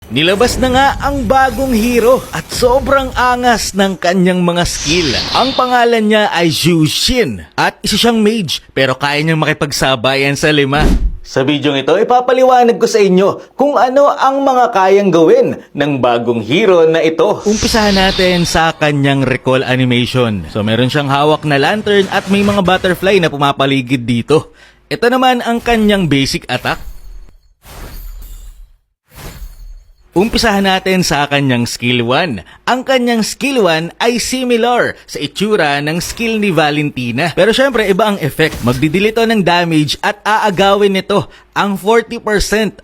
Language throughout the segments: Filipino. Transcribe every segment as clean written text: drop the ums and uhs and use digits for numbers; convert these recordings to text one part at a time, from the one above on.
Nilabas na nga ang bagong hero at sobrang angas ng kanyang mga skill. Ang pangalan niya ay Zhu Xin at isa siyang mage pero kaya niyang makipagsabayan sa 5. Sa video ito, ipapaliwanag ko sa inyo kung ano ang mga kayang gawin ng bagong hero na ito. Umpisahan natin sa kanyang recall animation. So meron siyang hawak na lantern at may mga butterfly na pumapaligid dito. Ito naman ang kanyang basic attack. Umpisahan natin sa kanyang skill 1. Ang kanyang skill 1 ay similar sa itsura ng skill ni Valentina. Pero syempre iba ang effect. Magdidilito ng damage at aagawin nito ang 40%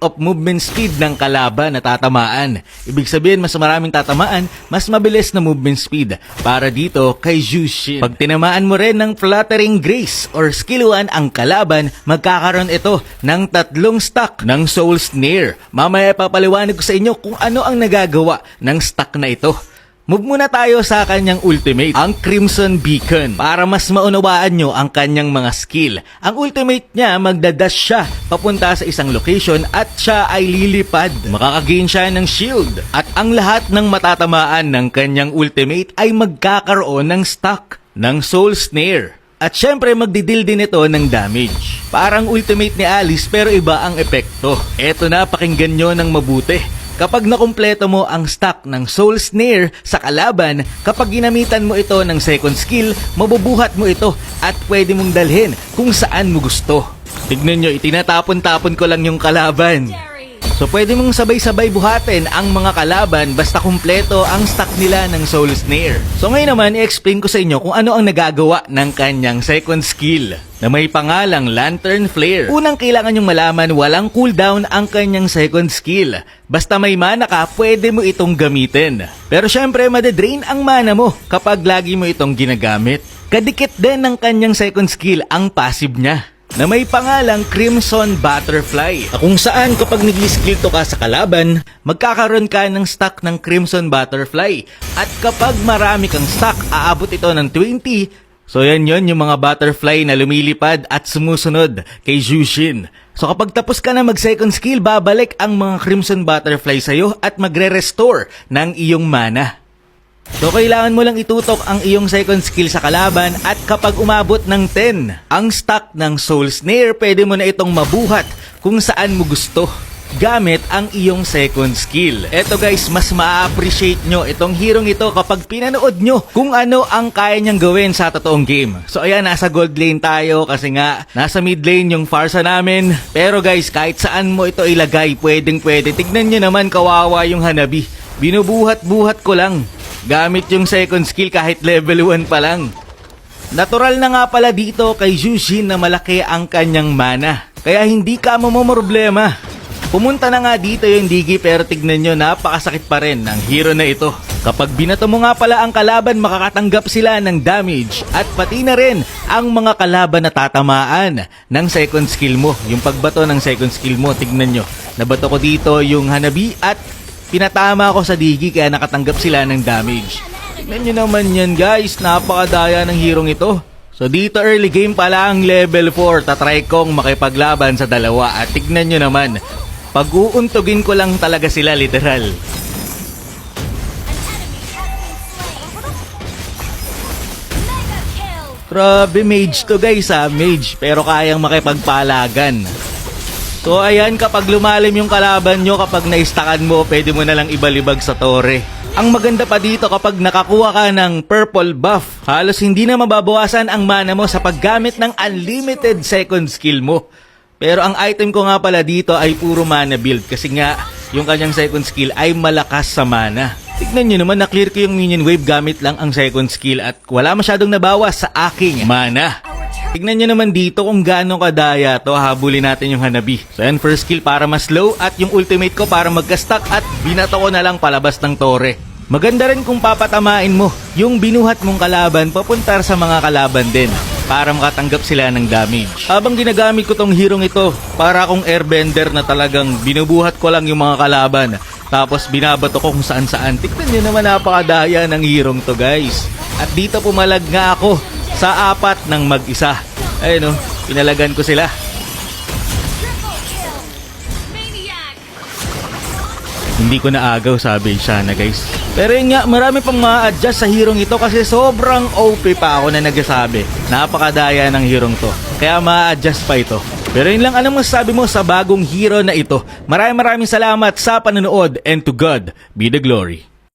of movement speed ng kalaban na tatamaan. Ibig sabihin mas maraming tatamaan, mas mabilis na movement speed. Para dito kay Zhu Xin. Pag tinamaan mo rin ng Fluttering Grace or skill 1 ang kalaban, magkakaroon ito ng 3 stack ng Soul Snare. Mamaya papaliwanag ko sa inyo kung ano ang nagagawa ng stack na ito. Move muna tayo sa kanyang ultimate, ang Crimson Beacon, para mas maunawaan nyo ang kanyang mga skill. Ang ultimate niya, magdadash siya papunta sa isang location at siya ay lilipad. Makakagain siya ng shield. At ang lahat ng matatamaan ng kanyang ultimate ay magkakaroon ng stack ng Soul Snare. At syempre magdidil din ito ng damage. Parang ultimate ni Alice pero iba ang epekto. Eto na, pakinggan nyo ng mabuti. Kapag nakumpleto mo ang stack ng Soul Snare sa kalaban, kapag ginamitan mo ito ng second skill, mabubuhat mo ito at pwede mong dalhin kung saan mo gusto. Tignan nyo, itinatapon-tapon ko lang yung kalaban. So pwede mong sabay-sabay buhatin ang mga kalaban basta kumpleto ang stack nila ng Soul Snare. So ngayon naman, i-explain ko sa inyo kung ano ang nagagawa ng kanyang second skill na may pangalang Lantern Flare. Unang kailangan nyong malaman, walang cooldown ang kanyang second skill. Basta may mana ka, pwede mo itong gamitin. Pero syempre, madedrain ang mana mo kapag lagi mo itong ginagamit. Kadikit din ng kanyang second skill ang passive niya na may pangalang Crimson Butterfly. Kung saan kapag nag-skill to ka sa kalaban, magkakaroon ka ng stack ng Crimson Butterfly. At kapag marami kang stack, aabot ito ng 20. So yan yon, yung mga butterfly na lumilipad at sumusunod kay Zhu Xin. So kapag tapos ka na mag second skill, babalik ang mga Crimson Butterfly sa'yo at magre-restore ng iyong mana. So kailangan mo lang itutok ang iyong second skill sa kalaban at kapag umabot ng 10 ang stack ng Soul Snare, pwede mo na itong mabuhat kung saan mo gusto gamit ang iyong second skill. Eto guys, mas ma-appreciate nyo itong hirong ito kapag pinanood nyo kung ano ang kaya niyang gawin sa totoong game. So ayan, nasa gold lane tayo kasi nga nasa mid lane yung Farsa namin. Pero guys, kahit saan mo ito ilagay, pwedeng pwede. Tignan nyo naman, kawawa yung Hanabi. Binubuhat-buhat ko lang gamit yung second skill kahit level 1 pa lang. Natural na nga pala dito kay Zhu Xin na malaki ang kanyang mana. Kaya hindi ka mamomroblema. Pumunta na nga dito yung Digi pero tignan nyo, napakasakit pa rin ng hero na ito. Kapag binato mo nga pala ang kalaban, makakatanggap sila ng damage. At pati na rin ang mga kalaban na tatamaan ng second skill mo. Yung pagbato ng second skill mo, tignan nyo. Nabato ko dito yung Hanabi at pinatama ko sa Digi kaya nakatanggap sila ng damage. Tignan nyo naman yan guys, napakadaya ng hirong ito. So dito early game pala ang level 4, tatry kong makipaglaban sa dalawa. At tignan nyo naman, pag-uuntugin ko lang talaga sila literal. Grabe mage to guys ha, mage pero kayang makipagpalagan. So ayan, kapag lumalim yung kalaban nyo, kapag naistakan mo, pwede mo na lang ibalibag sa tore. Ang maganda pa dito kapag nakakuha ka ng purple buff, halos hindi na mababawasan ang mana mo sa paggamit ng unlimited second skill mo. Pero ang item ko nga pala dito ay puro mana build kasi nga yung kanyang second skill ay malakas sa mana. Tignan nyo naman, na-clear ko yung minion wave gamit lang ang second skill at wala masyadong nabawas sa aking mana. Tignan nyo naman dito kung gaano kadaya to, habulin natin yung Hanabi. So yan, first skill para mas slow at yung ultimate ko para magka-stack at binato ko na lang palabas ng tore. Maganda rin kung papatamain mo yung binuhat mong kalaban papunta sa mga kalaban din para makatanggap sila ng damage. Habang ginagamit ko tong hirong ito, para akong airbender na talagang binubuhat ko lang yung mga kalaban tapos binabato ko kung saan saan. Tignan nyo naman, napakadaya ng hirong to guys. At dito pumalag nga ako sa 4 ng mag-isa. Ayun o, pinalagan ko sila. Hindi ko naagaw, sabi siya na guys. Pero yun nga, marami pang ma-adjust sa hirong ito kasi sobrang OP pa ako na nagsasabi. Napakadaya ng hirong to. Kaya ma-adjust pa ito. Pero yun lang, anong masasabi mo sa bagong hero na ito? Maraming salamat sa panonood and to God be the glory.